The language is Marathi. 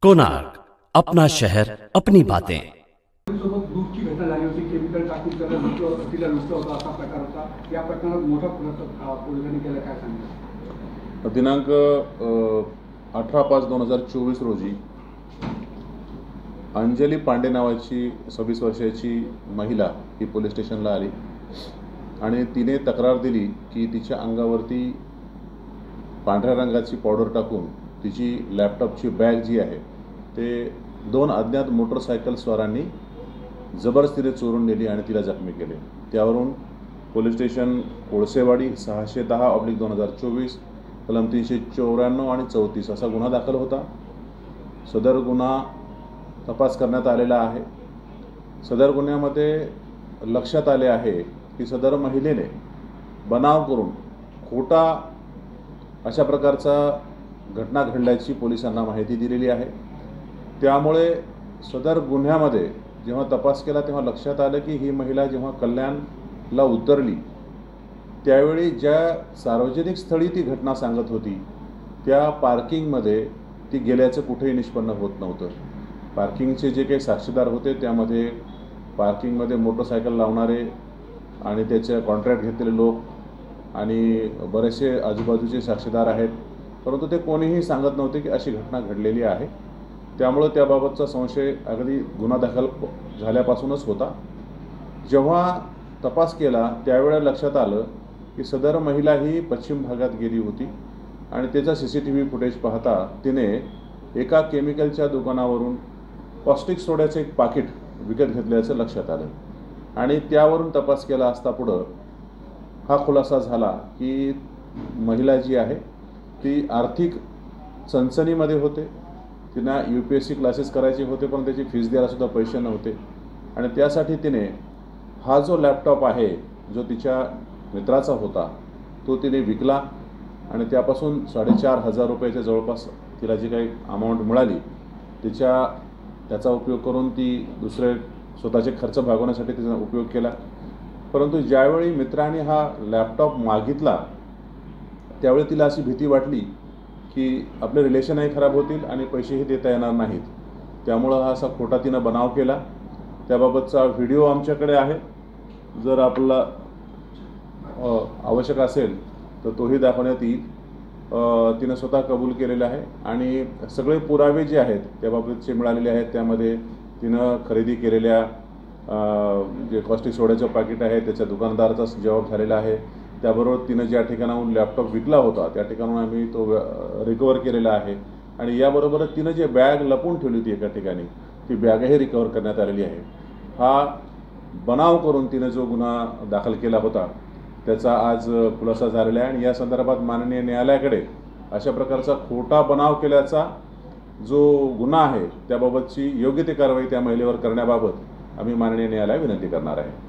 कोणार्क, अपना शहर अपनी बातें। सोबत दूधची घटना झाली होती, केमिकल टाकून त्याला तिला लुटलं होतं असा प्रकार होता। या प्रकरणात मोठा खुलासा पोलिसांनी केला, काय सांगितलं? दिनांक 18/5/2024 रोजी अंजली पांडे नावाची 26 वर्षाची महिला ही पोलीस स्टेशनला आली आणि तिने तक्रार दिली की तिच्या अंगावरती पांढऱ्या रंगाची पावडर टाकून तिची लॅपटॉपची बॅग जी आहे ते 2 अज्ञात मोटरसायकल स्वारांनी जबरदस्तीने चोरून नेली आणि तिला जखमी केले। त्यावरून पोलीस स्टेशन कोळसेवाडी 610/2024 कलम 394 आणि 34 असा गुन्हा दाखल होता। सदर गुन्हा तपास करण्यात आलेला आहे। सदर गुन्ह्यामध्ये लक्षात आले आहे की सदर महिलेने बनाव करून खोटा अशा प्रकारचा घटना घडल्याची पोलिसांना माहिती दिलेली आहे। त्यामुळे सदर गुन्ह्यामध्ये जेव्हा तपास केला तेव्हा लक्षात आलं की ही महिला जेव्हा कल्याणला उतरली त्यावेळी ज्या सार्वजनिक स्थळी ती घटना सांगत होती त्या पार्किंगमध्ये ती गेल्याचं कुठेही निष्पन्न होत नव्हतं। पार्किंगचे जे काही साक्षीदार होते त्यामध्ये पार्किंगमध्ये मोटरसायकल लावणारे आणि त्याचे कॉन्ट्रॅक्ट घेतलेले लोक आणि बरेचसे आजूबाजूचे साक्षीदार आहेत, परंतु ते कोणीही सांगत नव्हते की अशी घटना घडलेली आहे। त्यामुळे त्याबाबतचा संशय अगदी गुन्हा दाखल झाल्यापासूनच होता। जेव्हा तपास केला त्यावेळेला लक्षात आलं की सदर महिला ही पश्चिम भागात गेली होती आणि त्याचा CCTV फुटेज पाहता तिने एका केमिकलच्या दुकानावरून कॉस्टिक सोड्याचं एक पाकिट विकत घेतल्याचं लक्षात आलं आणि त्यावरून तपास केला असता पुढं हा खुलासा झाला की महिला जी आहे ती आर्थिक चणचणीमध्ये होते। तिला UPSC क्लासेस करायचे होते पण त्याची फीस द्यायलासुद्धा पैसे नव्हते आणि त्यासाठी तिने हा जो लॅपटॉप आहे जो तिच्या मित्राचा होता तो तिने विकला आणि त्यापासून 4,500 रुपयाच्या जवळपास तिला जी काही अमाऊंट मिळाली त्याचा उपयोग करून ती दुसरे स्वतःचे खर्च भागवण्यासाठी तिचा उपयोग केला। परंतु ज्यावेळी मित्राने हा लॅपटॉप मागितला त्यावेळी तिला अशी भीती वाटली की आपले रिलेशनही खराब होतील आणि पैसेही देता येणार नाहीत। त्यामुळं हा असा खोटा तिनं बनाव केला। त्याबाबतचा व्हिडिओ आमच्याकडे आहे, जर आपल्याला आवश्यक असेल तर तोही दाखवण्यात येईल। तिनं स्वतः कबूल केलेलं आहे आणि सगळे पुरावे जे आहेत त्याबाबतचे मिळालेले आहेत। त्यामध्ये तिनं खरेदी केलेल्या जे कॉस्टिक सोड्याचं पाकिट आहे त्याच्या दुकानदाराचा जबाब झालेला आहे। त्याबरोबर तिनं ज्या ठिकाणाहून लॅपटॉप विकला होता त्या ठिकाणून आम्ही तो रिकवर केलेला आहे आणि याबरोबरच तिनं जे बॅग लपवून ठेवली होती एका ठिकाणी ती बॅगही रिकवर करण्यात आलेली आहे। हा बनाव करून तिनं जो गुन्हा दाखल केला होता त्याचा आज खुलासा झालेला आहे आणि या संदर्भात माननीय न्यायालयाकडे अशा प्रकारचा खोटा बनाव केल्याचा जो गुन्हा आहे त्याबाबतची योग्य ती कारवाई त्या महिलेवर करण्याबाबत आम्ही माननीय न्यायालयाला विनंती करणार आहे।